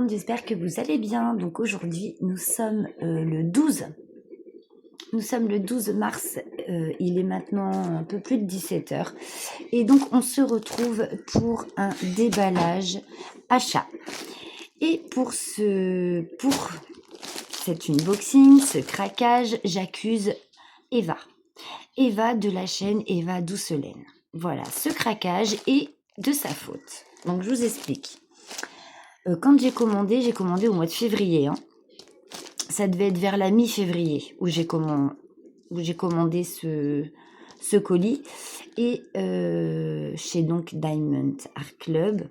monde, j'espère que vous allez bien. Donc aujourd'hui, nous sommes le 12. Nous sommes le 12 mars, il est maintenant un peu plus de 17 heures. Et donc on se retrouve pour un déballage achat. Et pour cet unboxing, ce craquage, j'accuse Eva. Eva de la chaîne Eva Doucelaine. Voilà, ce craquage est de sa faute. Donc je vous explique. Quand j'ai commandé au mois de février. Ça devait être vers la mi-février où j'ai commandé ce colis. Et chez donc Diamond Art Club.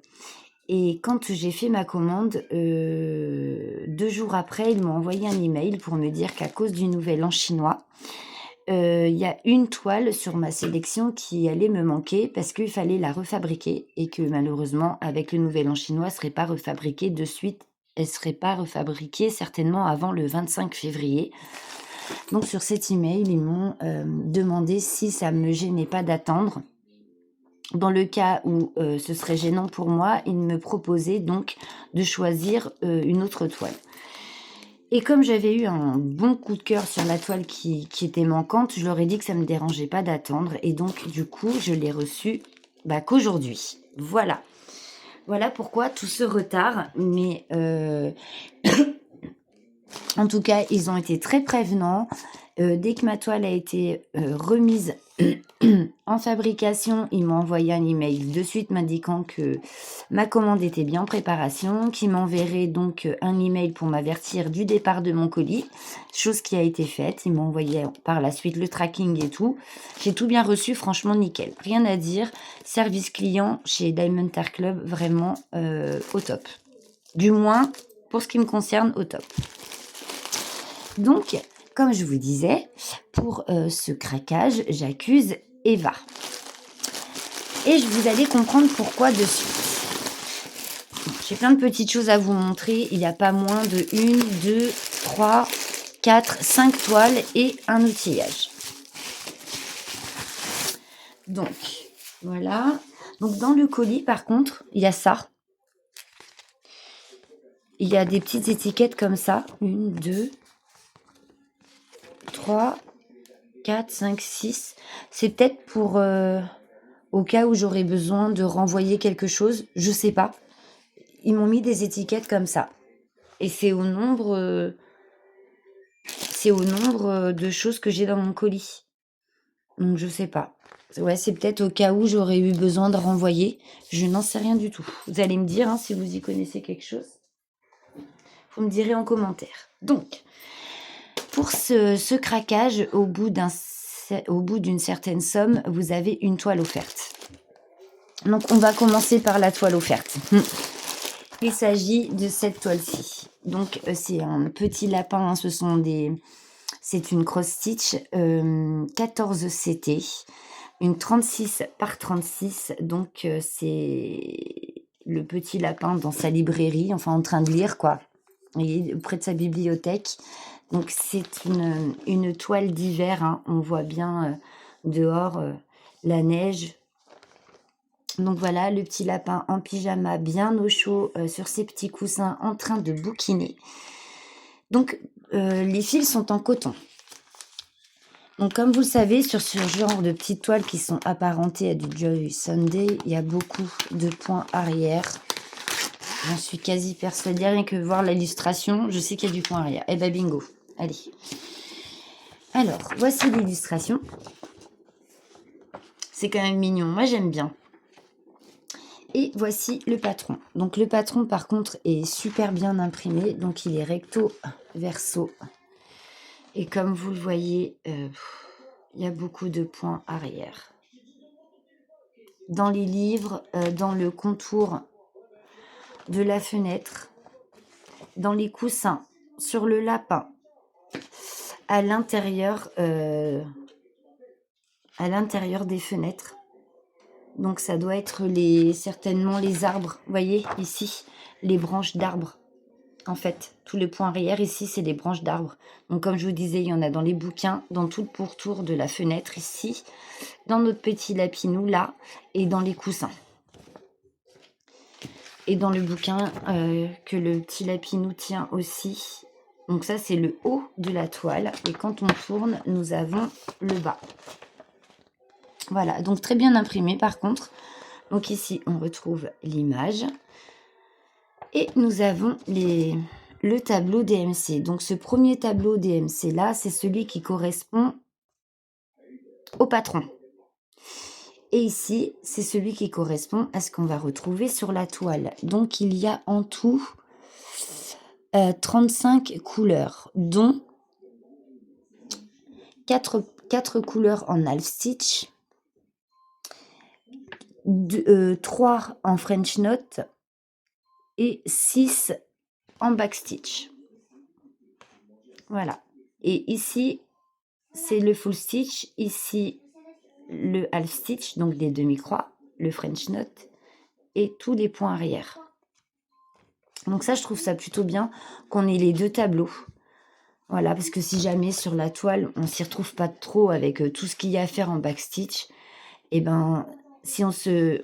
Et quand j'ai fait ma commande, 2 jours après, ils m'ont envoyé un email pour me dire qu'à cause du nouvel an chinois, y a une toile sur ma sélection qui allait me manquer parce qu'il fallait la refabriquer et que malheureusement, avec le nouvel an chinois, elle ne serait pas refabriquée de suite. Elle ne serait pas refabriquée certainement avant le 25 février. Donc sur cet email, ils m'ont demandé si ça ne me gênait pas d'attendre. Dans le cas où ce serait gênant pour moi, ils me proposaient donc de choisir une autre toile. Et comme j'avais eu un bon coup de cœur sur la toile qui était manquante, je leur ai dit que ça ne me dérangeait pas d'attendre. Et donc, du coup, je l'ai reçue qu'aujourd'hui. Voilà. Voilà pourquoi tout ce retard. Mais en tout cas, ils ont été très prévenants. Dès que ma toile a été remise en fabrication, ils m'ont envoyé un email de suite m'indiquant que ma commande était bien en préparation, qu'ils m'enverraient donc un email pour m'avertir du départ de mon colis, chose qui a été faite. Ils m'ont envoyé par la suite le tracking et tout. J'ai tout bien reçu, franchement nickel. Rien à dire. Service client chez Diamond Art Club, vraiment au top. Du moins, pour ce qui me concerne, au top. Donc, comme je vous disais, pour ce craquage, j'accuse Eva. Et vous allez comprendre pourquoi de suite. J'ai plein de petites choses à vous montrer. Il n'y a pas moins de 1, 2, 3, 4, 5 toiles et un outillage. Donc, voilà. Donc, dans le colis, par contre, il y a ça. Il y a des petites étiquettes comme ça. 1, 2, 3, 4, 5, 6. C'est peut-être pour... au cas où j'aurais besoin de renvoyer quelque chose, je sais pas. Ils m'ont mis des étiquettes comme ça. Et c'est au nombre de choses que j'ai dans mon colis. Donc je sais pas. Ouais, c'est peut-être au cas où j'aurais eu besoin de renvoyer. Je n'en sais rien du tout. Vous allez me dire si vous y connaissez quelque chose. Vous me direz en commentaire. Donc, pour ce craquage, au bout d'une certaine somme, vous avez une toile offerte. Donc, on va commencer par la toile offerte. Il s'agit de cette toile-ci. Donc, c'est un petit lapin. C'est une cross-stitch 14 CT. Une 36 par 36. Donc, c'est le petit lapin dans sa librairie. Enfin, en train de lire, quoi. Et près de sa bibliothèque. Donc, c'est une toile d'hiver. On voit bien dehors la neige. Donc voilà, le petit lapin en pyjama, bien au chaud, sur ses petits coussins, en train de bouquiner. Donc, les fils sont en coton. Donc, comme vous le savez, sur ce genre de petites toiles qui sont apparentées à du Joy Sunday, il y a beaucoup de points arrière. J'en suis quasi persuadée, rien que voir l'illustration, je sais qu'il y a du point arrière. Eh ben bingo, allez. Alors, voici l'illustration. C'est quand même mignon, moi j'aime bien. Et voici le patron. Donc le patron par contre est super bien imprimé. Donc il est recto verso. Et comme vous le voyez, il y a beaucoup de points arrière. Dans les livres, dans le contour de la fenêtre, dans les coussins, sur le lapin, à l'intérieur des fenêtres. Donc ça doit être certainement les arbres. Vous voyez ici, les branches d'arbres. En fait, tous les points arrière ici, c'est des branches d'arbres. Donc comme je vous disais, il y en a dans les bouquins, dans tout le pourtour de la fenêtre ici, dans notre petit lapinou là, et dans les coussins. Et dans le bouquin que le petit lapinou tient aussi. Donc ça, c'est le haut de la toile. Et quand on tourne, nous avons le bas. Voilà, donc très bien imprimé par contre. Donc ici, on retrouve l'image. Et nous avons le tableau DMC. Donc ce premier tableau DMC là, c'est celui qui correspond au patron. Et ici, c'est celui qui correspond à ce qu'on va retrouver sur la toile. Donc il y a en tout 35 couleurs, dont 4 couleurs en half stitch, 3 en French knot et 6 en back stitch. Voilà. Et ici, c'est le full stitch. Ici, le half stitch, donc des demi-croix, le French knot et tous les points arrière. Donc ça, je trouve ça plutôt bien qu'on ait les 2 tableaux. Voilà, parce que si jamais sur la toile, on s'y retrouve pas trop avec tout ce qu'il y a à faire en backstitch, et ben, si on se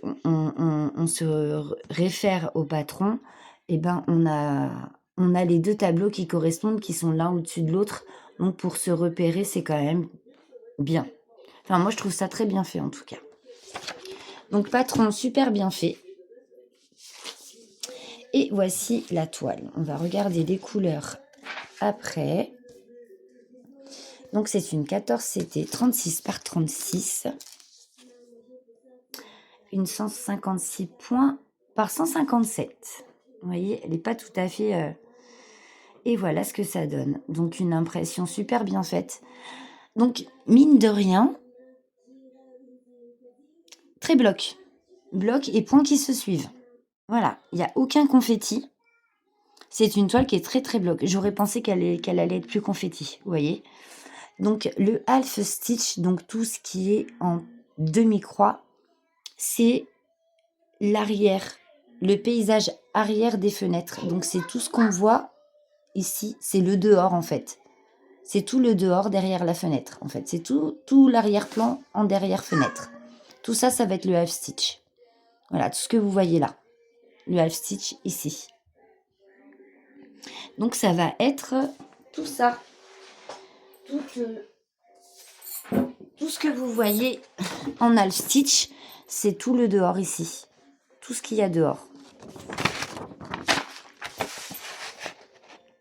réfère au patron, et ben, on a les 2 tableaux qui correspondent, qui sont l'un au-dessus de l'autre. Donc pour se repérer, c'est quand même bien. Enfin, moi, je trouve ça très bien fait, en tout cas. Donc patron super bien fait. Et voici la toile. On va regarder les couleurs après. Donc c'est une 14 CT 36 par 36. Une 156 points par 157. Vous voyez, elle n'est pas tout à fait... Et voilà ce que ça donne. Donc une impression super bien faite. Donc mine de rien, très bloc. Bloc et points qui se suivent. Voilà, il n'y a aucun confetti. C'est une toile qui est très très bloc. J'aurais pensé qu'elle allait être plus confetti, vous voyez. Donc le half stitch, donc tout ce qui est en demi-croix, c'est l'arrière, le paysage arrière des fenêtres. Donc c'est tout ce qu'on voit ici, c'est le dehors en fait. C'est tout le dehors derrière la fenêtre en fait. C'est tout l'arrière-plan en derrière fenêtre. Tout ça, ça va être le half stitch. Voilà, tout ce que vous voyez là. Le half stitch ici. Donc ça va être tout ça. Tout ce que vous voyez en half stitch, c'est tout le dehors ici. Tout ce qu'il y a dehors.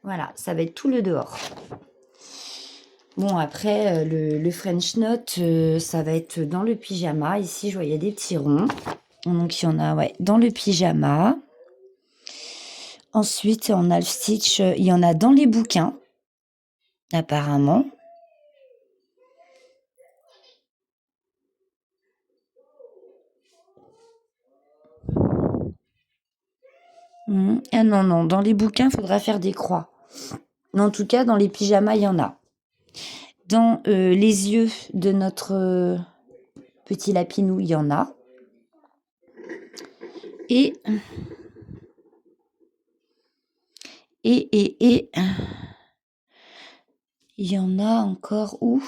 Voilà, ça va être tout le dehors. Bon, après, le French knot, ça va être dans le pyjama. Ici, je vois, il y a des petits ronds. Donc, il y en a, ouais, dans le pyjama. Ensuite, en half stitch, il y en a dans les bouquins, apparemment. Ah non, non, dans les bouquins, il faudra faire des croix. Mais en tout cas, dans les pyjamas, il y en a. Dans les yeux de notre petit lapinou, il y en a. Et il y en a encore où?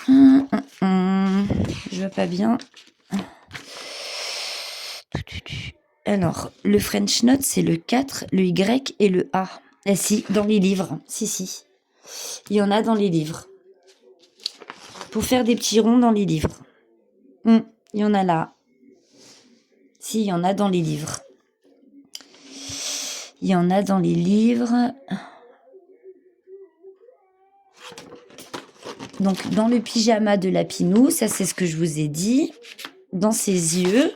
Je vois pas bien. Alors, le French knot, c'est le 4, le Y et le A. Ah si, dans les livres. Si. Il y en a dans les livres. Pour faire des petits ronds dans les livres. Il y en a là. Si, il y en a dans les livres. Il y en a dans les livres. Donc, dans le pyjama de Lapinou, ça c'est ce que je vous ai dit. Dans ses yeux.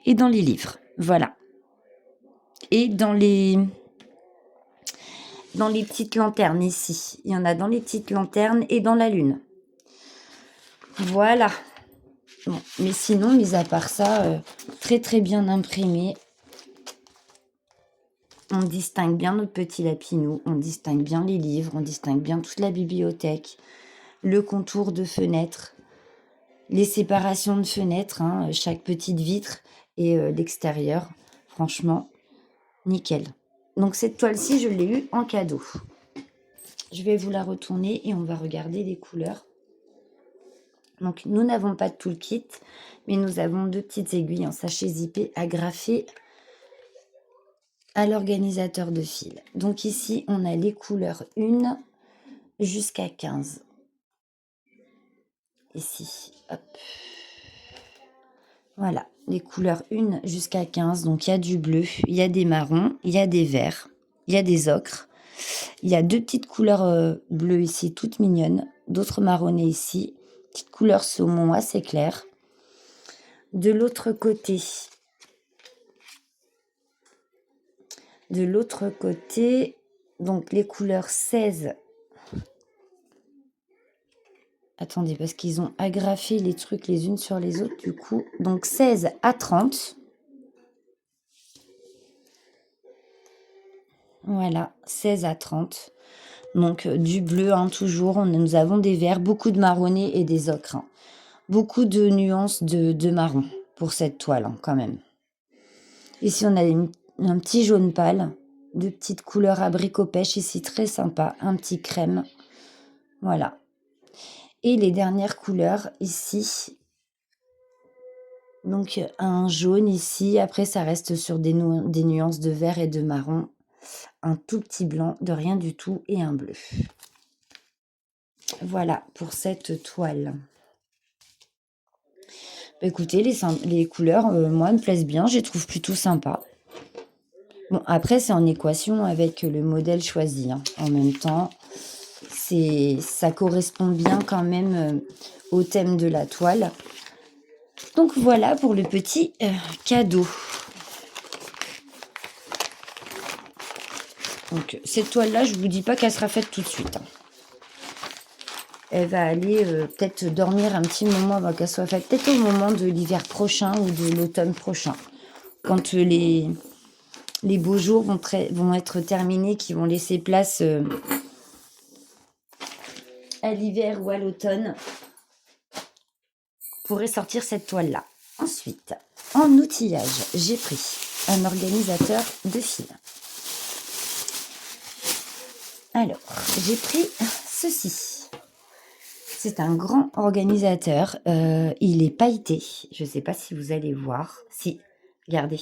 Et dans les livres. Voilà. Et dans les petites lanternes ici. Il y en a dans les petites lanternes et dans la lune. Voilà. Bon, mais sinon, mis à part ça, très très bien imprimé. On distingue bien notre petit lapinou, on distingue bien les livres, on distingue bien toute la bibliothèque, le contour de fenêtres, les séparations de fenêtres, chaque petite vitre et l'extérieur. Franchement, nickel. Donc cette toile-ci, je l'ai eue en cadeau. Je vais vous la retourner et on va regarder les couleurs. Donc, nous n'avons pas de toolkit, mais nous avons 2 petites aiguilles en sachet zippé agrafées à l'organisateur de fil. Donc ici, on a les couleurs 1 jusqu'à 15. Ici, hop. Voilà, les couleurs 1 jusqu'à 15. Donc il y a du bleu, il y a des marrons, il y a des verts, il y a des ocres. Il y a 2 petites couleurs bleues ici, toutes mignonnes. D'autres marronnées ici. Petite couleur saumon assez claire. De l'autre côté, donc les couleurs 16. Attendez, parce qu'ils ont agrafé les trucs les unes sur les autres, du coup. Donc 16 à 30. Voilà, 16 à 30. Donc du bleu, hein, toujours. Nous avons des verts, beaucoup de marronnés et des ocres. Hein. Beaucoup de nuances de marron pour cette toile, hein, quand même. Ici, on a un petit jaune pâle. 2 petites couleurs abricot pêche ici, très sympa. Un petit crème. Voilà. Et les dernières couleurs ici. Donc un jaune ici. Après, ça reste sur des nuances de vert et de marron. Un tout petit blanc, de rien du tout, et un bleu. Voilà pour cette toile. Écoutez, les couleurs, moi, me plaisent bien. Je les trouve plutôt sympas. Bon, après, c'est en équation avec le modèle choisi. Hein. En même temps, ça correspond bien quand même au thème de la toile. Donc voilà pour le petit cadeau. Donc cette toile-là, je vous dis pas qu'elle sera faite tout de suite. Hein. Elle va aller peut-être dormir un petit moment avant qu'elle soit faite. Peut-être au moment de l'hiver prochain ou de l'automne prochain. Quand les beaux jours vont être terminés, qui vont laisser place à l'hiver ou à l'automne, pourrait sortir cette toile-là. Ensuite, en outillage, j'ai pris un organisateur de fil. Alors, j'ai pris ceci. C'est un grand organisateur. Il est pailleté. Je ne sais pas si vous allez voir. Si, regardez,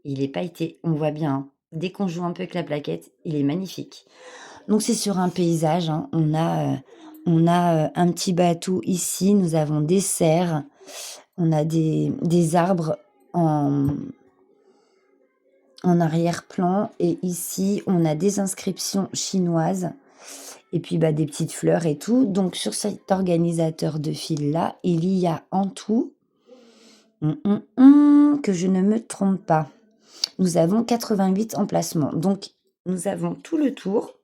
il est pailleté. On voit bien. Hein. Dès qu'on joue un peu avec la plaquette, il est magnifique. Donc, c'est sur un paysage. Hein. On a un petit bateau ici. Nous avons des cerfs. On a des arbres en arrière-plan. Et ici, on a des inscriptions chinoises. Et puis des petites fleurs et tout. Donc sur cet organisateur de fil là, il y a en tout, que je ne me trompe pas, nous avons 88 emplacements. Donc nous avons tout le tour.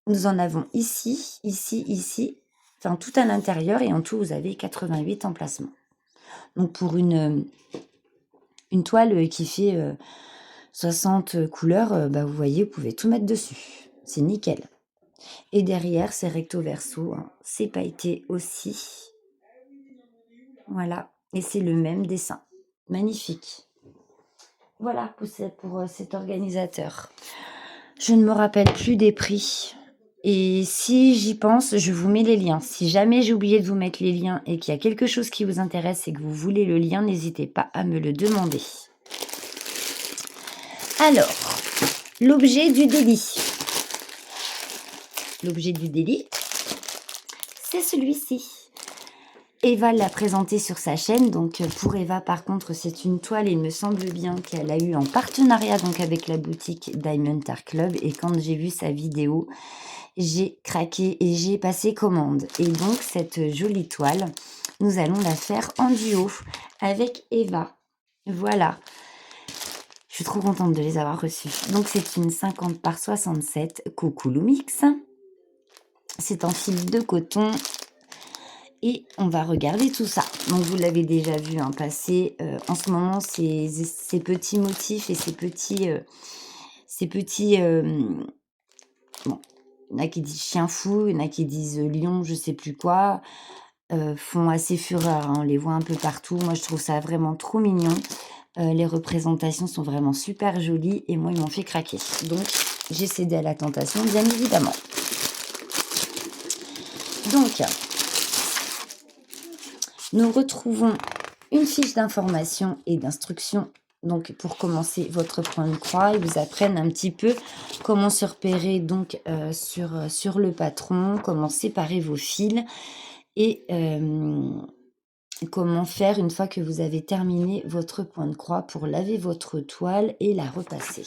Nous en avons ici, ici, ici, enfin tout à l'intérieur, et en tout vous avez 88 emplacements. Donc pour une toile qui fait 60 couleurs, vous voyez, vous pouvez tout mettre dessus. C'est nickel. Et derrière, c'est recto verso. Hein. C'est pailleté aussi. Voilà. Et c'est le même dessin. Magnifique. Voilà pour cet organisateur. Je ne me rappelle plus des prix. Et si j'y pense, je vous mets les liens. Si jamais j'ai oublié de vous mettre les liens et qu'il y a quelque chose qui vous intéresse et que vous voulez le lien, n'hésitez pas à me le demander. Alors, l'objet du délit. L'objet du délit, c'est celui-ci. Eva l'a présenté sur sa chaîne. Donc pour Eva, par contre, c'est une toile, il me semble bien qu'elle a eu en partenariat donc avec la boutique Diamond Art Club. Et quand j'ai vu sa vidéo, j'ai craqué et j'ai passé commande. Et donc cette jolie toile, nous allons la faire en duo avec Eva. Voilà. Je suis trop contente de les avoir reçues. Donc c'est une 50 par 67 Coucoulou Mix. C'est en fil de coton. Et on va regarder tout ça. Donc vous l'avez déjà vu passer. En ce moment, ces petits motifs et ces petits... bon, il y en a qui disent chien fou, il y en a qui disent lion, je sais plus quoi. Font assez fureur. Hein, on les voit un peu partout. Moi, je trouve ça vraiment trop mignon. Les représentations sont vraiment super jolies. Et moi, ils m'ont fait craquer. Donc, j'ai cédé à la tentation, bien évidemment. Donc, Nous retrouvons une fiche d'information et d'instruction. Donc, pour commencer votre point de croix, ils vous apprennent un petit peu comment se repérer donc sur le patron, comment séparer vos fils et comment faire une fois que vous avez terminé votre point de croix pour laver votre toile et la repasser.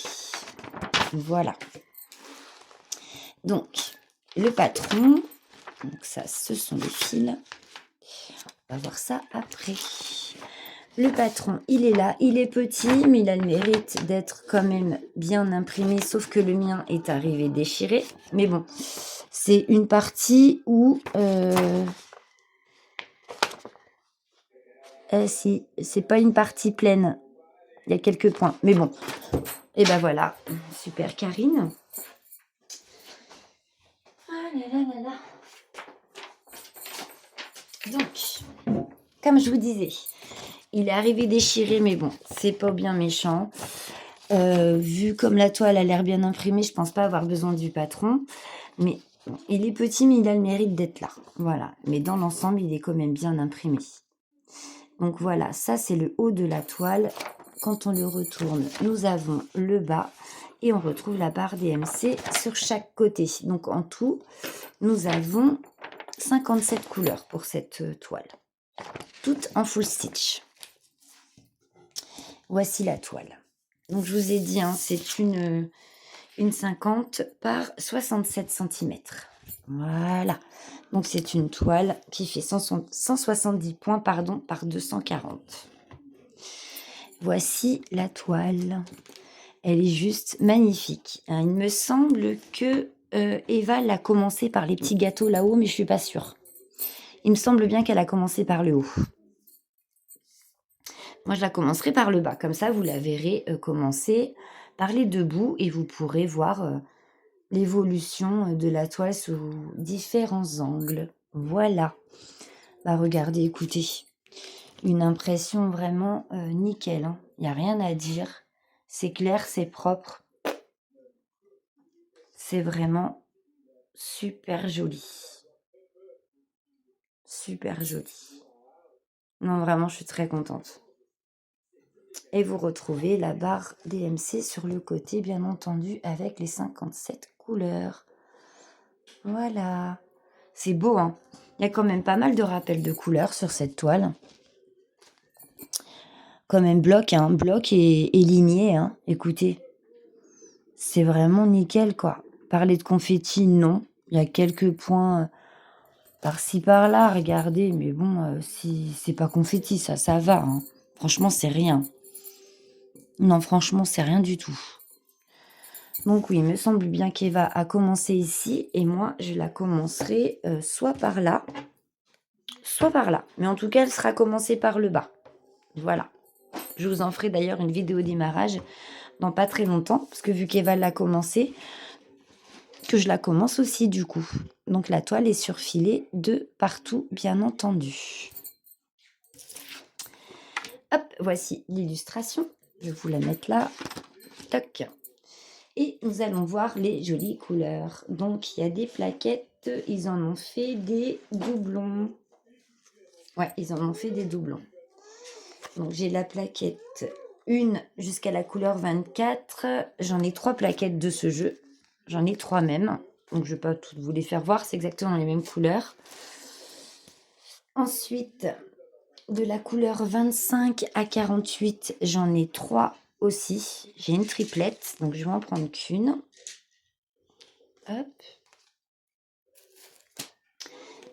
Voilà. Donc, le patron, donc ça, ce sont les fils. On va voir ça après. Le patron, il est là, il est petit, mais il a le mérite d'être quand même bien imprimé, sauf que le mien est arrivé déchiré. Mais bon, c'est une partie où... si, c'est pas une partie pleine. Il y a quelques points. Mais bon, et ben voilà. Super, Karine. Ah là là là là. Donc, comme je vous disais, il est arrivé déchiré, mais bon, c'est pas bien méchant. Vu comme la toile a l'air bien imprimée, je pense pas avoir besoin du patron. Mais bon, il est petit, mais il a le mérite d'être là. Voilà. Mais dans l'ensemble, il est quand même bien imprimé. Donc voilà, ça c'est le haut de la toile. Quand on le retourne, nous avons le bas et on retrouve la barre DMC sur chaque côté. Donc en tout, nous avons 57 couleurs pour cette toile. Toutes en full stitch. Voici la toile. Donc je vous ai dit, hein, c'est une 50 par 67 cm. Voilà. Donc c'est une toile qui fait 170 points par 240. Voici la toile. Elle est juste magnifique. Il me semble que Eva l'a commencé par les petits gâteaux là-haut, mais je suis pas sûre. Il me semble bien qu'elle a commencé par le haut. Moi, je la commencerai par le bas. Comme ça, vous la verrez commencer par les deux bouts et vous pourrez voir l'évolution de la toile sous différents angles. Voilà. Bah, regardez, écoutez. Une impression vraiment nickel. Hein. Il n'y a rien à dire. C'est clair, c'est propre. C'est vraiment super joli. Super joli. Non, vraiment, je suis très contente. Et vous retrouvez la barre DMC sur le côté, bien entendu, avec les 57 couleurs. Voilà. C'est beau, hein. Il y a quand même pas mal de rappels de couleurs sur cette toile. Quand même bloc, hein. Bloc et lignée, hein. Écoutez. C'est vraiment nickel, quoi. Parler de confetti, non. Il y a quelques points par-ci, par-là, regardez. Mais bon, si c'est pas confetti, ça va. Hein. Franchement, c'est rien. Non, franchement, c'est rien du tout. Donc oui, il me semble bien qu'Eva a commencé ici. Et moi, je la commencerai soit par là, soit par là. Mais en tout cas, elle sera commencée par le bas. Voilà. Je vous en ferai d'ailleurs une vidéo démarrage dans pas très longtemps. Parce que vu qu'Eva l'a commencé, que je la commence aussi du coup. Donc la toile est surfilée de partout, bien entendu. Hop, voici l'illustration. Je vais vous la mettre là. Toc. Et nous allons voir les jolies couleurs. Donc il y a des plaquettes. Ils en ont fait des doublons. Ouais, ils en ont fait des doublons. Donc j'ai la plaquette 1 jusqu'à la couleur 24. J'en ai 3 plaquettes de ce jeu. J'en ai 3 même. Donc je ne vais pas toutes vous les faire voir. C'est exactement les mêmes couleurs. Ensuite, de la couleur 25 à 48, j'en ai 3 aussi. J'ai une triplette, donc je vais en prendre qu'une. Hop.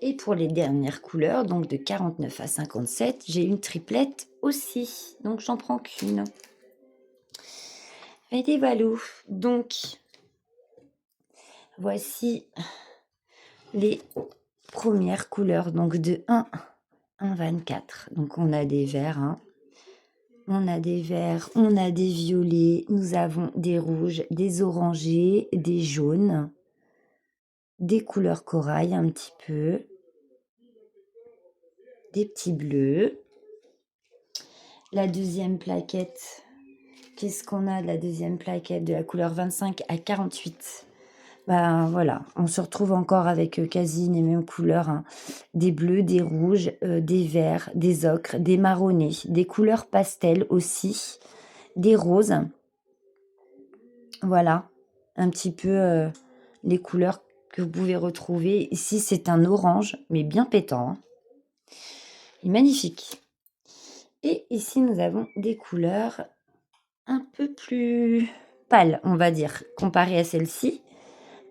Et pour les dernières couleurs, donc de 49 à 57, j'ai une triplette aussi. Donc j'en prends qu'une. Et des valous. Donc, voici les premières couleurs. Donc de 1 à 24. Donc on a des verts, hein. On a des verts, on a des violets, nous avons des rouges, des orangés, des jaunes, des couleurs corail un petit peu, des petits bleus. La deuxième plaquette, qu'est-ce qu'on a de la deuxième plaquette de la couleur 25 à 48? Ben voilà, on se retrouve encore avec quasi les mêmes couleurs, hein. Des bleus, des rouges, des verts, des ocres, des marronnés, des couleurs pastel aussi, des roses. Voilà, un petit peu les couleurs que vous pouvez retrouver. Ici, c'est un orange, mais bien pétant, hein. Il est magnifique. Et ici, nous avons des couleurs un peu plus pâles, on va dire, comparées à celle-ci.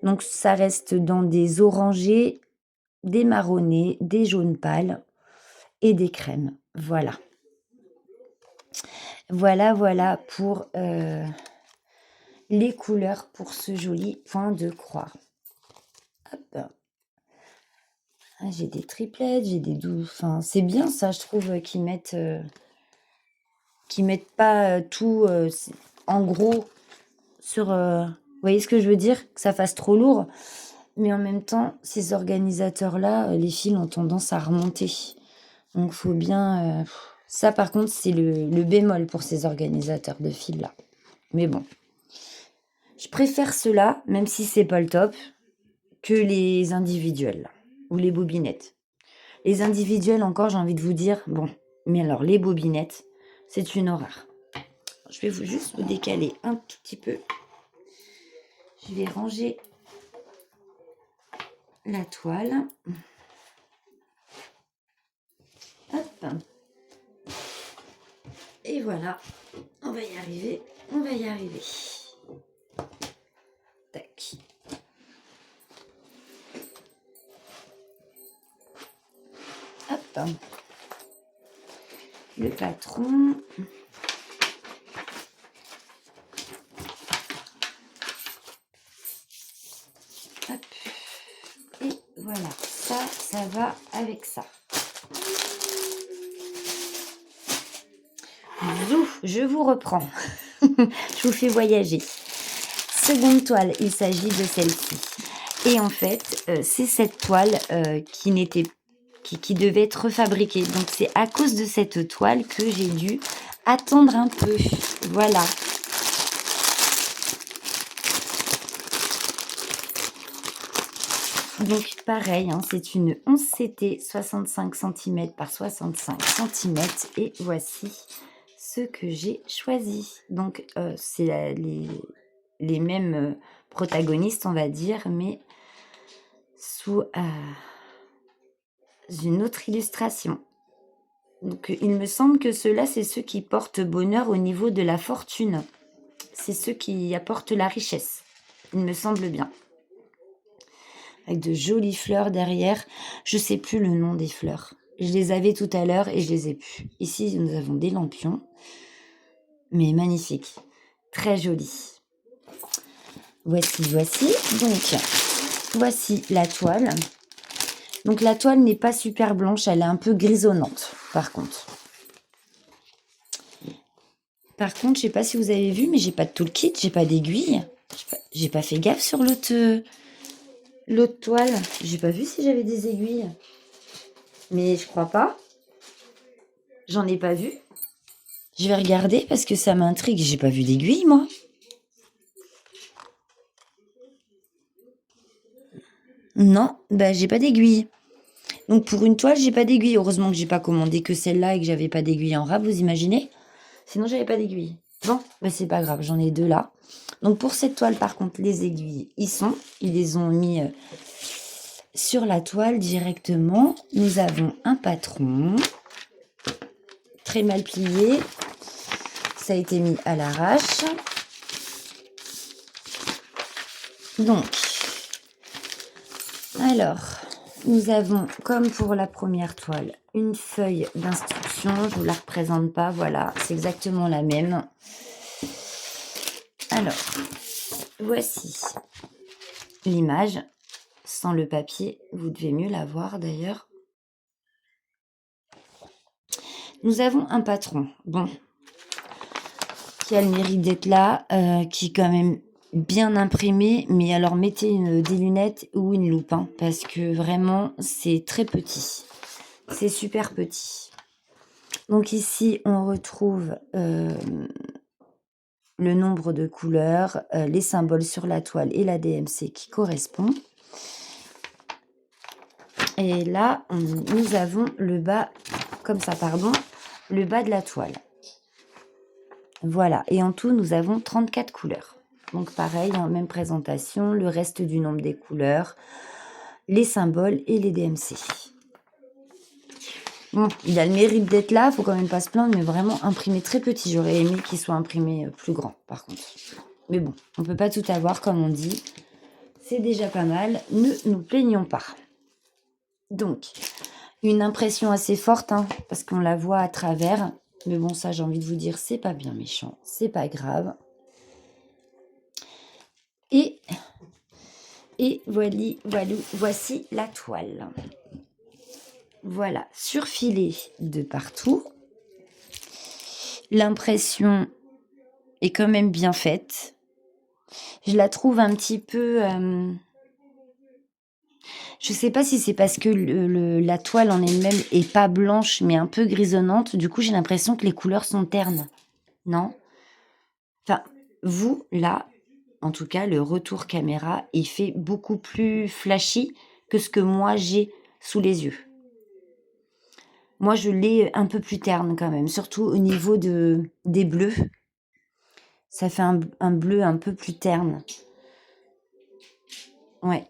Donc, ça reste dans des orangés, des marronnés, des jaunes pâles et des crèmes. Voilà. Voilà pour les couleurs pour ce joli point de croix. Hop. Ah, j'ai des triplettes, j'ai des doubles. Enfin, c'est bien ça, je trouve, qu'ils mettent pas tout en gros sur. Vous voyez ce que je veux dire? Que ça fasse trop lourd. Mais en même temps, ces organisateurs-là, les fils ont tendance à remonter. Donc, faut bien. Ça, par contre, c'est le bémol pour ces organisateurs de fils-là. Mais bon. Je préfère ceux-là, même si c'est pas le top, que les individuels là, ou les bobinettes. Les individuels, encore, j'ai envie de vous dire, bon, mais alors les bobinettes, c'est une horreur. Je vais juste vous décaler un tout petit peu. Je vais ranger la toile. Hop. Et voilà, on va y arriver, on va y arriver. Tac. Hop. Le patron. Hop. Et voilà, ça va avec ça. Zouf, je vous reprends. Je vous fais voyager. Seconde toile, il s'agit de celle-ci. Et en fait, c'est cette toile qui devait être refabriquée. Donc c'est à cause de cette toile que j'ai dû attendre un peu. Voilà. Donc pareil, hein, c'est une 11CT 65 cm par 65 cm. Et voici ce que j'ai choisi. Donc c'est les mêmes protagonistes, on va dire, mais sous une autre illustration. Donc il me semble que ceux-là, c'est ceux qui portent bonheur au niveau de la fortune. C'est ceux qui apportent la richesse, il me semble bien. Avec de jolies fleurs derrière. Je ne sais plus le nom des fleurs. Je les avais tout à l'heure et je les ai plus. Ici, nous avons des lampions. Mais magnifiques. Très jolis. Voici. Donc, voici la toile. Donc, la toile n'est pas super blanche. Elle est un peu grisonnante, par contre. Par contre, je sais pas si vous avez vu, mais j'ai pas de toolkit, j'ai pas d'aiguille. J'ai pas fait gaffe sur l'autre toile. J'ai pas vu si j'avais des aiguilles. Mais je crois pas. J'en ai pas vu. Je vais regarder parce que ça m'intrigue. J'ai pas vu d'aiguille, moi. Non, bah j'ai pas d'aiguille. Donc pour une toile, j'ai pas d'aiguille. Heureusement que j'ai pas commandé que celle-là et que j'avais pas d'aiguille en rab, vous imaginez? Sinon, j'avais pas d'aiguille. Bon, bah c'est pas grave, j'en ai deux là. Donc pour cette toile, par contre, les aiguilles, ils les ont mis sur la toile directement. Nous avons un patron très mal plié. Ça a été mis à l'arrache. Donc, alors, nous avons, comme pour la première toile, une feuille d'instruction. Je ne vous la représente pas, voilà, c'est exactement la même. Alors, voici l'image, sans le papier. Vous devez mieux la voir d'ailleurs. Nous avons un patron, bon, qui a le mérite d'être là, qui est quand même bien imprimé, mais alors mettez des lunettes ou une loupe, hein, parce que vraiment, c'est très petit. C'est super petit. Donc ici, on retrouve le nombre de couleurs, les symboles sur la toile et la DMC qui correspond. Et là, nous avons le bas, comme ça, pardon, le bas de la toile. Voilà, et en tout, nous avons 34 couleurs. Donc pareil, en même présentation, le reste du nombre des couleurs, les symboles et les DMC. Bon, il a le mérite d'être là, faut quand même pas se plaindre, mais vraiment imprimé très petit. J'aurais aimé qu'il soit imprimé plus grand, par contre. Mais bon, on peut pas tout avoir, comme on dit. C'est déjà pas mal, ne nous plaignons pas. Donc, une impression assez forte, hein, parce qu'on la voit à travers. Mais bon, ça, j'ai envie de vous dire, c'est pas bien méchant, c'est pas grave. Et voici la toile. Voilà, surfilé de partout. L'impression est quand même bien faite. Je la trouve un petit peu... je sais pas si c'est parce que la toile en elle-même est pas blanche, mais un peu grisonnante. Du coup, j'ai l'impression que les couleurs sont ternes. Non? Enfin, vous, là, en tout cas, le retour caméra, il fait beaucoup plus flashy que ce que moi, j'ai sous les yeux. Moi, je l'ai un peu plus terne quand même, surtout au niveau des bleus. Ça fait un bleu un peu plus terne. Ouais.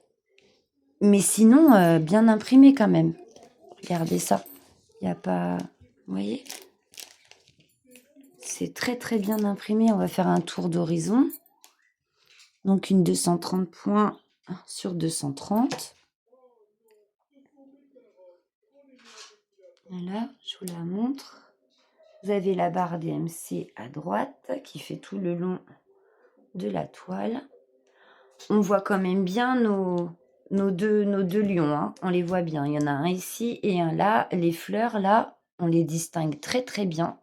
Mais sinon, bien imprimé quand même. Regardez ça. Il n'y a pas... Vous voyez? C'est très très bien imprimé. On va faire un tour d'horizon. Donc une 230 points sur 230. Voilà, je vous la montre. Vous avez la barre DMC à droite qui fait tout le long de la toile. On voit quand même bien nos deux lions. Hein. On les voit bien. Il y en a un ici et un là. Les fleurs, là, on les distingue très très bien.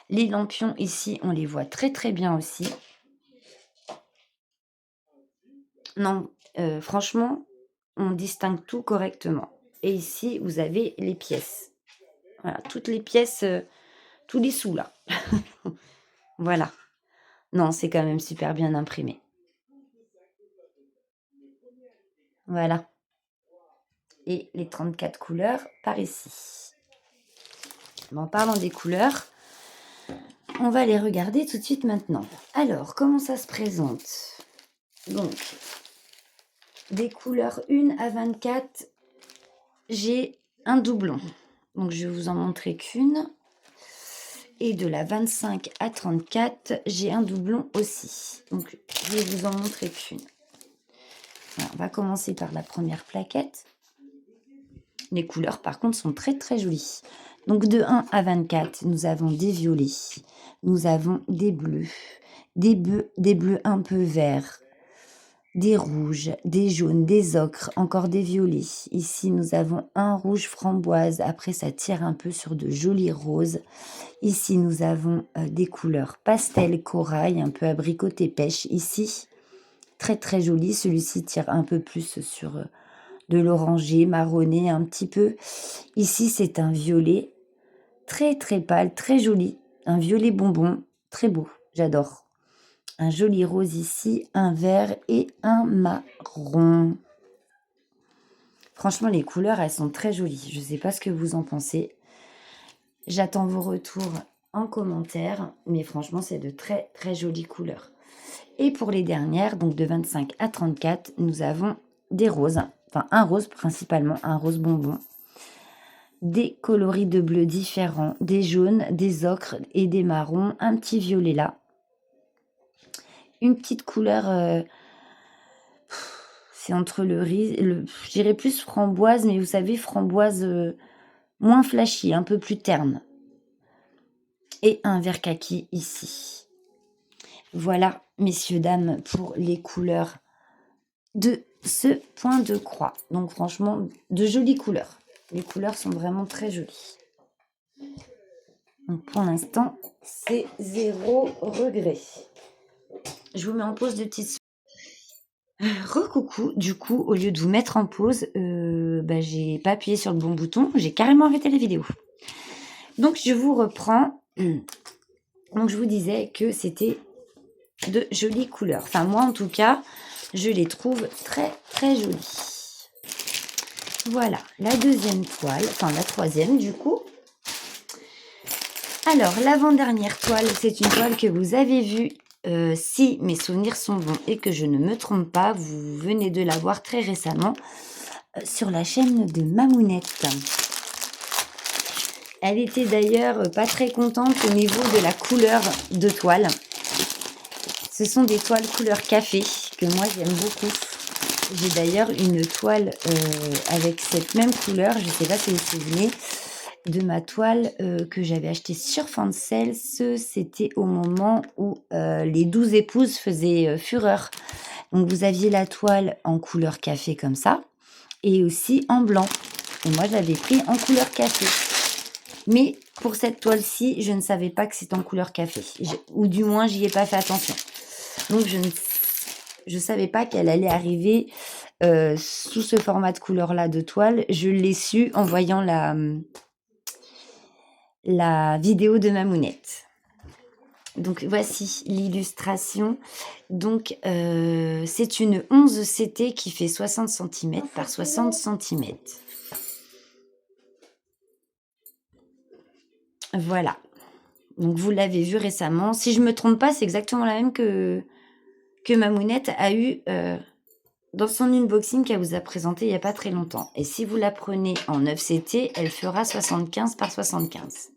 Les lampions ici, on les voit très très bien aussi. Non, franchement, on distingue tout correctement. Et ici, vous avez les pièces. Voilà, toutes les pièces, tous les sous là. Voilà. Non, c'est quand même super bien imprimé. Voilà. Et les 34 couleurs par ici. En parlant des couleurs, on va les regarder tout de suite maintenant. Alors, comment ça se présente? Donc, des couleurs 1 à 24, j'ai un doublon. Donc, je vais vous en montrer qu'une. Et de la 25 à 34, j'ai un doublon aussi. Donc, je vais vous en montrer qu'une. Alors, on va commencer par la première plaquette. Les couleurs, par contre, sont très très jolies. Donc, de 1 à 24, nous avons des violets, nous avons des bleus, des bleus un peu verts, des rouges, des jaunes, des ocres, encore des violets. Ici, nous avons un rouge framboise. Après, ça tire un peu sur de jolis roses. Ici, nous avons des couleurs pastel corail, un peu abricoté pêche. Ici, très très joli. Celui-ci tire un peu plus sur de l'orangé, marronné un petit peu. Ici, c'est un violet très très pâle, très joli. Un violet bonbon, très beau. J'adore. Un joli rose ici, un vert et un marron. Franchement, les couleurs, elles sont très jolies. Je ne sais pas ce que vous en pensez. J'attends vos retours en commentaire. Mais franchement, c'est de très très jolies couleurs. Et pour les dernières, donc de 25 à 34, nous avons des roses. Enfin, un rose principalement, un rose bonbon. Des coloris de bleu différents, des jaunes, des ocres et des marrons. Un petit violet là. Une petite couleur... c'est entre je dirais plus framboise, mais vous savez, framboise moins flashy, un peu plus terne. Et un vert kaki ici. Voilà, messieurs, dames, pour les couleurs de ce point de croix. Donc franchement, de jolies couleurs. Les couleurs sont vraiment très jolies. Donc pour l'instant, c'est zéro regret. Je vous mets en pause de petites... Recoucou, du coup, au lieu de vous mettre en pause, j'ai pas appuyé sur le bon bouton, j'ai carrément arrêté la vidéo. Donc je vous reprends. Donc je vous disais que c'était de jolies couleurs. Enfin, moi, en tout cas, je les trouve très, très jolies. Voilà, la deuxième toile, enfin la troisième du coup. Alors, l'avant-dernière toile, c'est une toile que vous avez vue, si mes souvenirs sont bons et que je ne me trompe pas, vous venez de la voir très récemment sur la chaîne de Mamounette. Elle était d'ailleurs pas très contente au niveau de la couleur de toile. Ce sont des toiles couleur café que moi j'aime beaucoup. J'ai d'ailleurs une toile avec cette même couleur, je ne sais pas si vous vous souvenez, de ma toile que j'avais achetée sur Fancel. C'était au moment où les 12 épouses faisaient fureur. Donc vous aviez la toile en couleur café comme ça, et aussi en blanc. Et moi j'avais pris en couleur café. Mais pour cette toile-ci, je ne savais pas que c'était en couleur café. Ou du moins, j'y ai pas fait attention. Donc je ne savais pas qu'elle allait arriver sous ce format de couleur-là de toile. Je l'ai su en voyant la vidéo de Mamounette. Donc voici l'illustration. Donc c'est une 11 CT qui fait 60 cm par 60 cm. Voilà. Donc vous l'avez vu récemment. Si je me trompe pas, c'est exactement la même que Mamounette a eu dans son unboxing qu'elle vous a présenté il n'y a pas très longtemps. Et si vous la prenez en 9 CT, elle fera 75 par 75.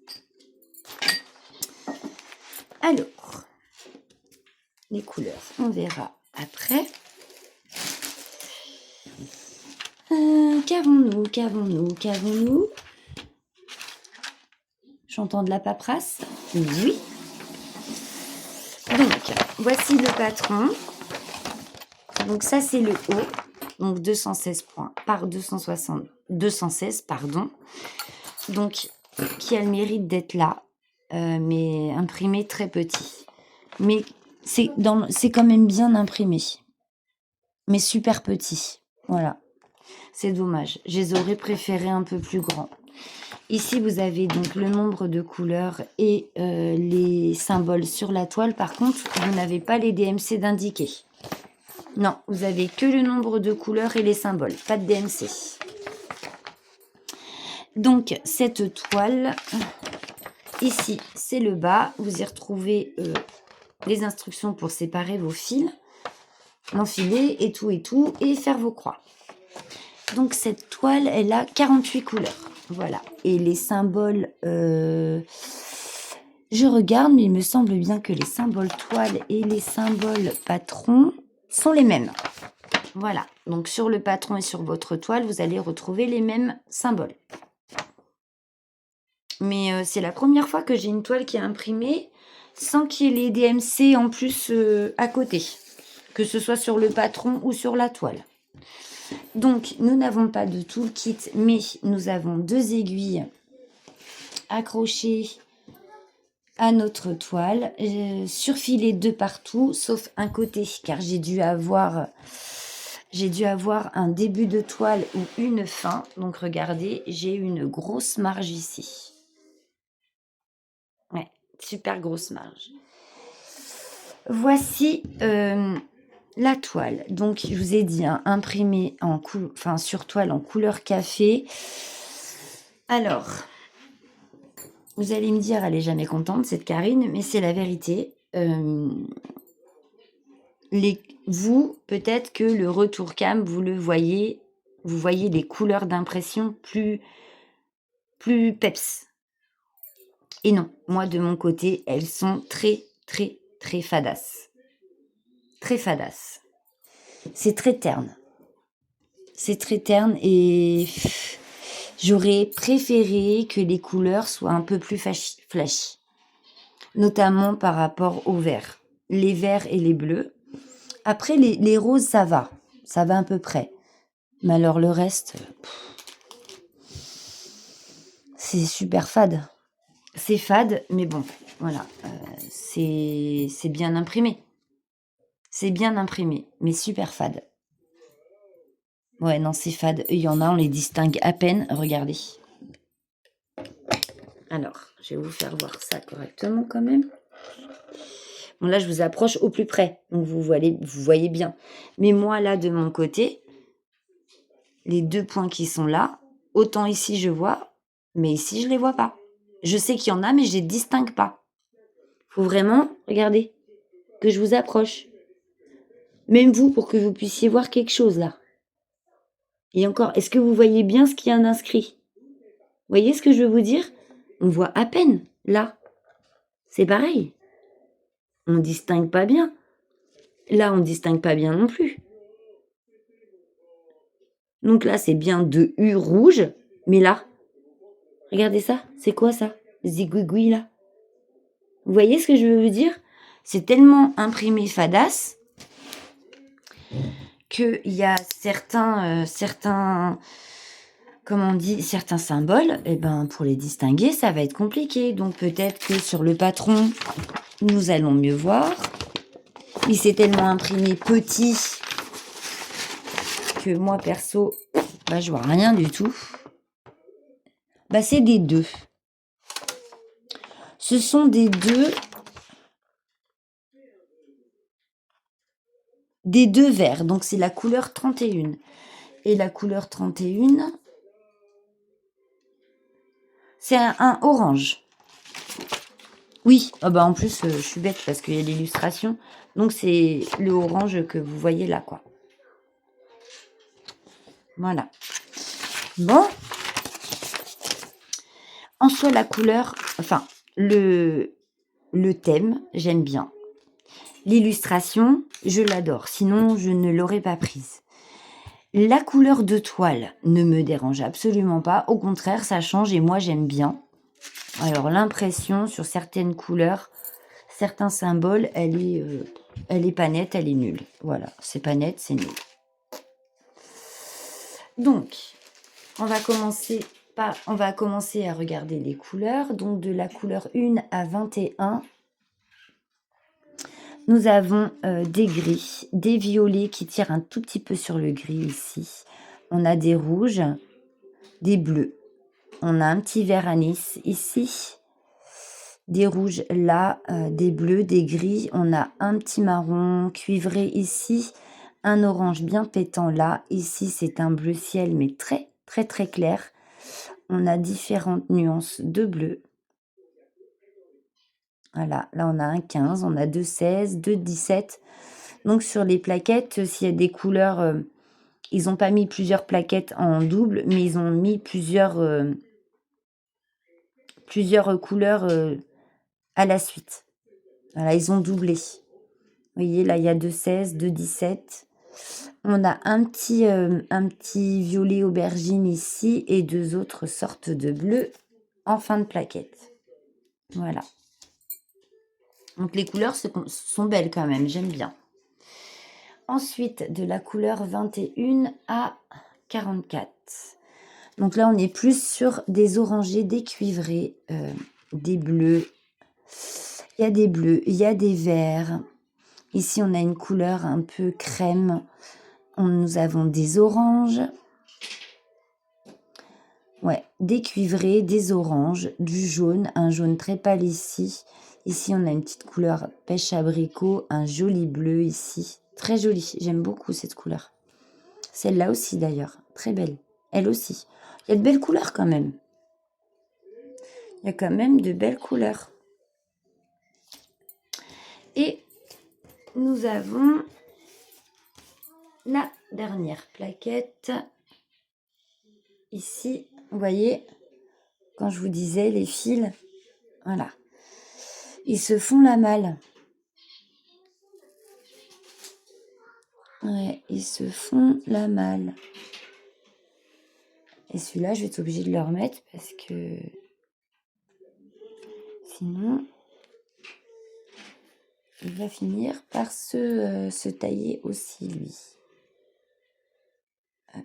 Alors, les couleurs, on verra après. Qu'avons-nous J'entends de la paperasse. Oui. Donc, voici le patron. Donc ça, c'est le haut. Donc 216 points par 216, pardon. Donc, qui a le mérite d'être là, mais imprimé très petit. Mais c'est quand même bien imprimé. Mais super petit. Voilà. C'est dommage. Je les aurais préférés un peu plus grands. Ici, vous avez donc le nombre de couleurs et les symboles sur la toile. Par contre, vous n'avez pas les DMC d'indiquer. Non, vous avez que le nombre de couleurs et les symboles. Pas de DMC. Donc, cette toile, ici, c'est le bas. Vous y retrouvez les instructions pour séparer vos fils, l'enfiler et tout, et faire vos croix. Donc, cette toile, elle a 48 couleurs. Voilà. Et les symboles, je regarde, mais il me semble bien que les symboles toile et les symboles patron sont les mêmes. Voilà. Donc, sur le patron et sur votre toile, vous allez retrouver les mêmes symboles. Mais c'est la première fois que j'ai une toile qui est imprimée sans qu'il y ait les DMC en plus à côté, que ce soit sur le patron ou sur la toile. Donc, nous n'avons pas de toolkit, mais nous avons 2 aiguilles accrochées à notre toile, surfilées de partout, sauf un côté, car j'ai dû avoir un début de toile ou une fin. Donc, regardez, j'ai une grosse marge ici. Ouais, super grosse marge. Voici la toile. Donc, je vous ai dit, hein, imprimée sur toile en couleur café. Alors, vous allez me dire, elle est jamais contente, cette Karine, mais c'est la vérité. Vous, peut-être que le retour cam, vous le voyez, vous voyez les couleurs d'impression plus peps. Et non, moi, de mon côté, elles sont très, très, très fadasses. Très fadasses. C'est très terne. C'est très terne et j'aurais préféré que les couleurs soient un peu plus flashy. Notamment par rapport aux verts. Les verts et les bleus. Après, les roses, ça va. Ça va à peu près. Mais alors le reste, c'est super fade. C'est fade, mais bon, voilà. C'est bien imprimé. C'est bien imprimé, mais super fade. Ouais, non, c'est fade. Il y en a, on les distingue à peine. Regardez. Alors, je vais vous faire voir ça correctement quand même. Bon, là, je vous approche au plus près, donc vous voyez bien. Mais moi, là, de mon côté, les 2 points qui sont là, autant ici, je vois, mais ici, je les vois pas. Je sais qu'il y en a, mais je les distingue pas. Faut vraiment, regardez, que je vous approche. Même vous, pour que vous puissiez voir quelque chose, là. Et encore, est-ce que vous voyez bien ce qu'il y a d'inscrit? Vous voyez ce que je veux vous dire? On voit à peine, là. C'est pareil. On distingue pas bien. Là, on distingue pas bien non plus. Donc là, c'est bien 2 U rouges, mais là, regardez ça, c'est quoi ça? Zigouigoui là. Vous voyez ce que je veux vous dire? C'est tellement imprimé fadasse qu'il y a certains, comment on dit, certains symboles, et ben pour les distinguer, ça va être compliqué. Donc peut-être que sur le patron, nous allons mieux voir. Il s'est tellement imprimé petit que moi perso, bah je vois rien du tout. Bah c'est des 2. Ce sont des 2 verts, donc c'est la couleur 31. Et la couleur 31, c'est un orange. Oui, oh bah en plus, je suis bête parce qu'il y a l'illustration. Donc c'est le orange que vous voyez là, quoi. Voilà. Bon. En soi, la couleur, enfin, le thème, j'aime bien. L'illustration, je l'adore. Sinon, je ne l'aurais pas prise. La couleur de toile ne me dérange absolument pas. Au contraire, ça change et moi, j'aime bien. Alors, l'impression sur certaines couleurs, certains symboles, elle est pas nette, elle est nulle. Voilà, c'est pas net, c'est nul. Donc, on va commencer à regarder les couleurs. Donc, de la couleur 1 à 21, nous avons des gris, des violets qui tirent un tout petit peu sur le gris ici. On a des rouges, des bleus. On a un petit vert anis ici. Des rouges là, des bleus, des gris. On a un petit marron cuivré ici. Un orange bien pétant là. Ici, c'est un bleu ciel, mais très, très, très clair. On a différentes nuances de bleu. Voilà, là, on a un 15, on a 2 16, 2 17. Donc, sur les plaquettes, s'il y a des couleurs, ils n'ont pas mis plusieurs plaquettes en double, mais ils ont mis plusieurs couleurs à la suite. Voilà, ils ont doublé. Vous voyez, là, il y a 2 16, 2 17. On a un petit violet aubergine ici et 2 autres sortes de bleus en fin de plaquette. Voilà. Donc, les couleurs sont belles quand même, j'aime bien. Ensuite, de la couleur 21 à 44. Donc là, on est plus sur des orangés, des cuivrés, des bleus. Il y a des bleus, il y a des verts. Ici, on a une couleur un peu crème. Nous avons des oranges. Ouais, des cuivrés, des oranges, du jaune, un jaune très pâle ici. Ici, on a une petite couleur pêche abricot, un joli bleu ici. Très joli, j'aime beaucoup cette couleur. Celle-là aussi d'ailleurs, très belle. Elle aussi. Il y a de belles couleurs quand même. Il y a quand même de belles couleurs. Et nous avons la dernière plaquette. Ici, vous voyez, quand je vous disais les fils, voilà. Ils se font la malle. Ouais, ils se font la malle. Et celui-là, je vais être obligée de le remettre parce que sinon, il va finir par se tailler aussi, lui. Hop.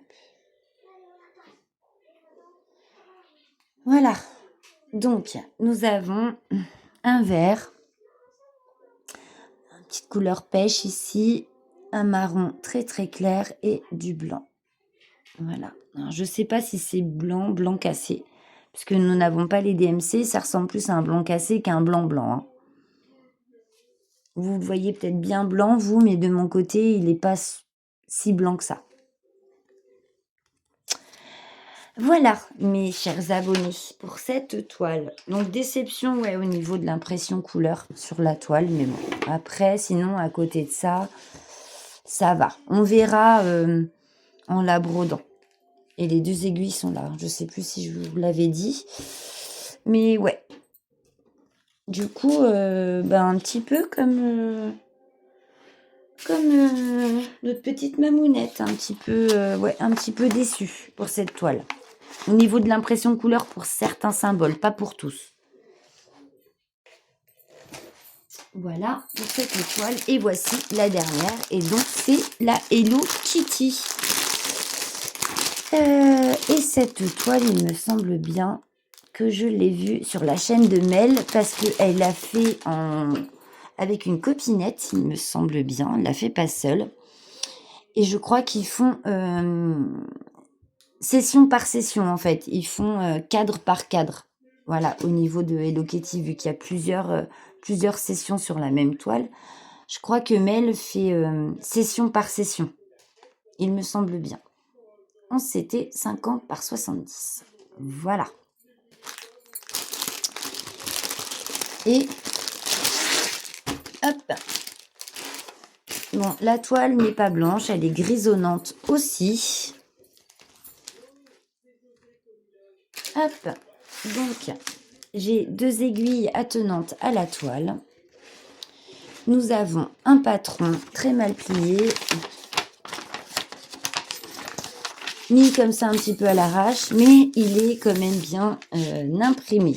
Voilà. Donc, nous avons un vert, une petite couleur pêche ici, un marron très très clair et du blanc. Voilà. Alors, je ne sais pas si c'est blanc cassé, puisque nous n'avons pas les DMC, ça ressemble plus à un blanc cassé qu'à un blanc. Hein. Vous le voyez peut-être bien blanc, vous, mais de mon côté, il n'est pas si blanc que ça. Voilà, mes chers abonnés, pour cette toile. Donc, déception, ouais, au niveau de l'impression couleur sur la toile. Mais bon, après, sinon, à côté de ça, ça va. On verra en la brodant. Et les 2 aiguilles sont là. Je sais plus si je vous l'avais dit. Mais ouais. Du coup, un petit peu comme notre petite mamounette. Un petit peu déçue pour cette toile. Au niveau de l'impression couleur pour certains symboles, pas pour tous. Voilà pour cette toile. Et voici la dernière. Et donc, c'est la Hello Kitty. Et cette toile, il me semble bien que je l'ai vue sur la chaîne de Mel parce qu'elle l'a fait avec une copinette, il me semble bien. Elle l'a fait pas seule. Et je crois qu'ils font session par session, en fait. Ils font cadre par cadre. Voilà, au niveau de Hello Kitty, vu qu'il y a plusieurs sessions sur la même toile. Je crois que Mel fait session par session. Il me semble bien. C'était 50 par 70. Voilà. Et hop. Bon, la toile n'est pas blanche, elle est grisonnante aussi. Hop. Donc, j'ai 2 aiguilles attenantes à la toile. Nous avons un patron très mal plié, mis comme ça un petit peu à l'arrache, mais il est quand même bien imprimé.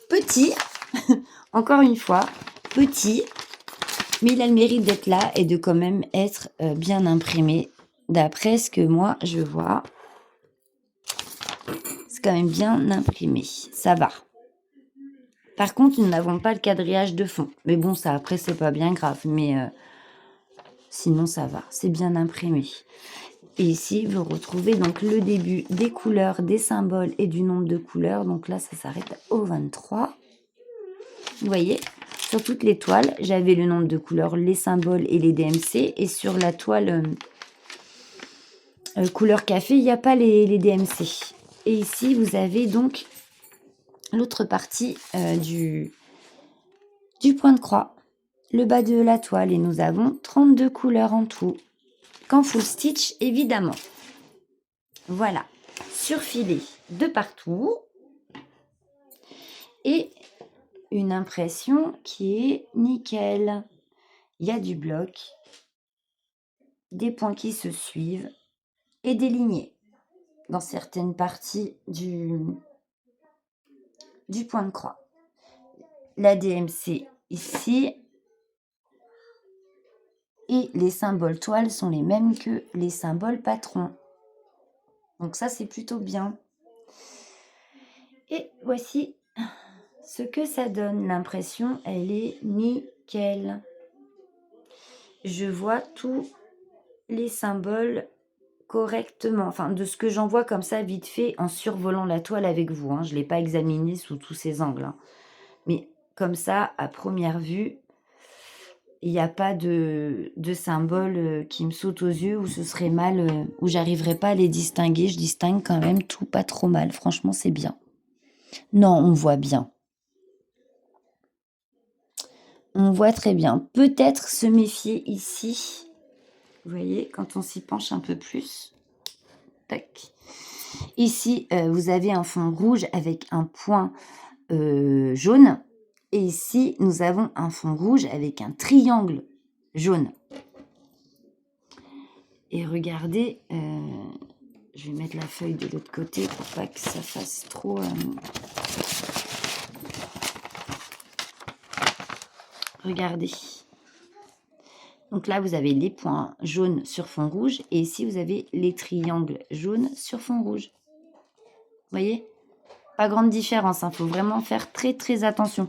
Petit, encore une fois, petit, mais il a le mérite d'être là et de quand même être bien imprimé. D'après ce que moi je vois, c'est quand même bien imprimé. Ça va. Par contre, nous n'avons pas le quadrillage de fond. Mais bon, ça après, c'est pas bien grave. Mais sinon, ça va. C'est bien imprimé. Et ici, vous retrouvez donc le début des couleurs, des symboles et du nombre de couleurs. Donc là, ça s'arrête au 23. Vous voyez, sur toutes les toiles, j'avais le nombre de couleurs, les symboles et les DMC. Et sur la toile couleur café, il n'y a pas les DMC. Et ici, vous avez donc l'autre partie du point de croix, le bas de la toile. Et nous avons 32 couleurs en tout. Qu'en full stitch, évidemment. Voilà, surfilé de partout. Et une impression qui est nickel. Il y a du bloc, des points qui se suivent et des lignées dans certaines parties du point de croix. La DMC ici. Et les symboles toiles sont les mêmes que les symboles patrons. Donc ça, c'est plutôt bien. Et voici ce que ça donne. L'impression, elle est nickel. Je vois tous les symboles correctement. Enfin, de ce que j'en vois comme ça, vite fait, en survolant la toile avec vous. Je ne l'ai pas examiné sous tous ses angles. Mais comme ça, à première vue, il n'y a pas de symbole qui me saute aux yeux où ce serait mal, où j'arriverais pas à les distinguer. Je distingue quand même tout pas trop mal. Franchement, c'est bien. Non, on voit bien. On voit très bien. Peut-être se méfier ici. Vous voyez, quand on s'y penche un peu plus. Tac. Ici, vous avez un fond rouge avec un point jaune. Et ici, nous avons un fond rouge avec un triangle jaune. Et regardez, je vais mettre la feuille de l'autre côté pour pas que ça fasse trop... Regardez. Donc là, vous avez les points jaunes sur fond rouge. Et ici, vous avez les triangles jaunes sur fond rouge. Vous voyez? Pas grande différence. Il faut vraiment faire très, très attention.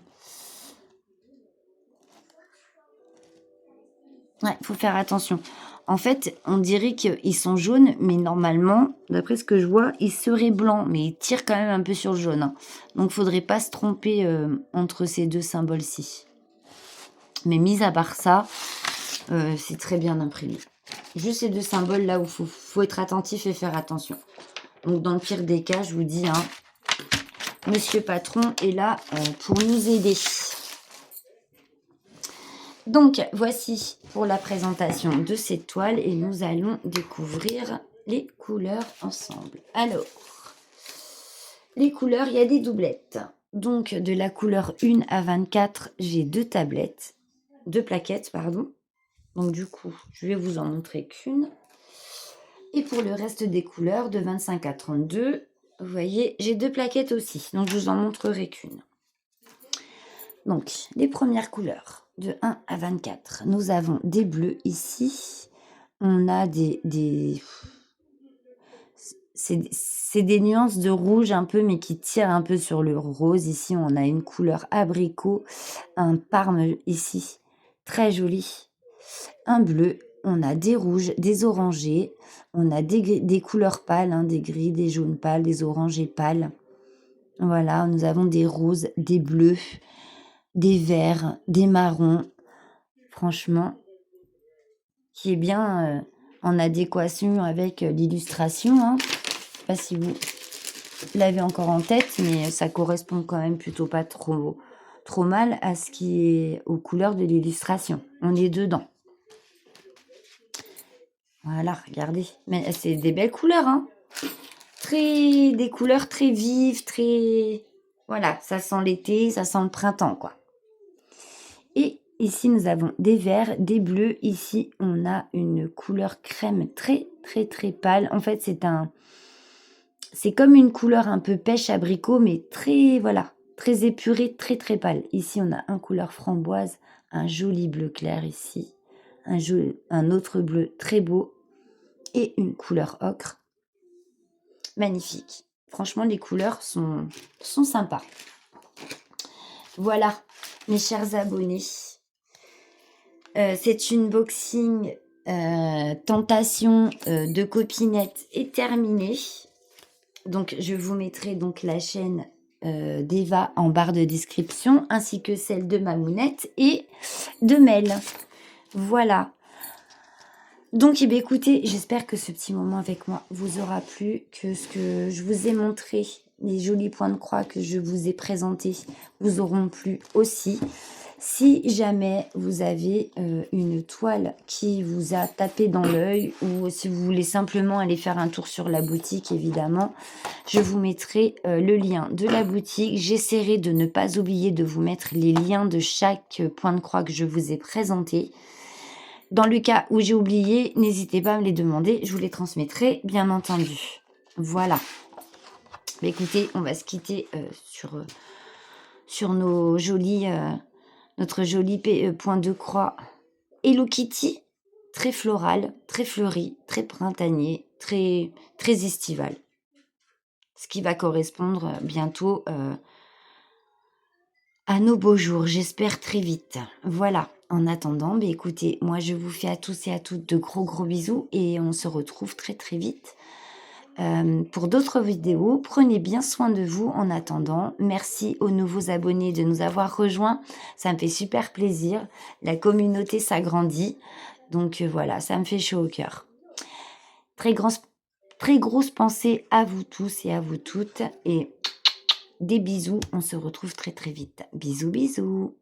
Ouais, il faut faire attention. En fait, on dirait qu'ils sont jaunes, mais normalement, d'après ce que je vois, ils seraient blancs, mais ils tirent quand même un peu sur le jaune. Donc, il ne faudrait pas se tromper entre ces deux symboles-ci. Mais mis à part ça, c'est très bien imprimé. Juste ces deux symboles là où faut être attentif et faire attention. Donc dans le pire des cas, je vous dis, hein, Monsieur Patron est là pour nous aider. Donc voici pour la présentation de cette toile et nous allons découvrir les couleurs ensemble. Alors, les couleurs, il y a des doublettes. Donc de la couleur 1 à 24, j'ai deux plaquettes, pardon. Donc du coup, je vais vous en montrer qu'une. Et pour le reste des couleurs, de 25 à 32, vous voyez, j'ai deux plaquettes aussi. Donc je vous en montrerai qu'une. Donc, les premières couleurs, de 1 à 24. Nous avons des bleus ici. On a c'est des nuances de rouge un peu, mais qui tirent un peu sur le rose. Ici, on a une couleur abricot, un parme ici, très joli. Un bleu, on a des rouges, des orangés, on a des couleurs pâles, hein, des gris, des jaunes pâles, des orangés pâles. Voilà, nous avons des roses, des bleus, des verts, des marrons. Franchement, qui est bien en adéquation avec l'illustration. Hein. Je ne sais pas si vous l'avez encore en tête, mais ça correspond quand même plutôt pas trop mal à ce qui est aux couleurs de l'illustration. On est dedans. Voilà, regardez. Mais c'est des belles couleurs, hein. Des couleurs très vives, très... Voilà, ça sent l'été, ça sent le printemps, quoi. Et ici, nous avons des verts, des bleus. Ici, on a une couleur crème très, très, très pâle. En fait, c'est comme une couleur un peu pêche abricot, mais très, voilà, très épurée, très, très pâle. Ici, on a un couleur framboise, un joli bleu clair ici, un autre bleu très beau et une couleur ocre. Magnifique. Franchement, les couleurs sont sympas. Voilà, mes chers abonnés. C'est une boxing tentation de copinette est terminée. Donc, je vous mettrai donc la chaîne d'Eva en barre de description, ainsi que celle de Mamounette et de Mel. Voilà. Donc, écoutez, j'espère que ce petit moment avec moi vous aura plu, que ce que je vous ai montré, les jolis points de croix que je vous ai présentés, vous auront plu aussi. Si jamais vous avez une toile qui vous a tapé dans l'œil ou si vous voulez simplement aller faire un tour sur la boutique, évidemment, je vous mettrai le lien de la boutique. J'essaierai de ne pas oublier de vous mettre les liens de chaque point de croix que je vous ai présenté. Dans le cas où j'ai oublié, n'hésitez pas à me les demander, je vous les transmettrai, bien entendu. Voilà. Mais écoutez, on va se quitter sur nos jolis... notre joli point de croix Hello Kitty, très floral, très fleuri, très printanier, très, très estival. Ce qui va correspondre bientôt à nos beaux jours, j'espère très vite. Voilà, en attendant, écoutez, moi je vous fais à tous et à toutes de gros bisous et on se retrouve très très vite. Pour d'autres vidéos, prenez bien soin de vous en attendant. Merci aux nouveaux abonnés de nous avoir rejoints. Ça me fait super plaisir. La communauté s'agrandit. Donc voilà, ça me fait chaud au cœur. Très grosse pensée à vous tous et à vous toutes. Et des bisous. On se retrouve très très vite. Bisous bisous.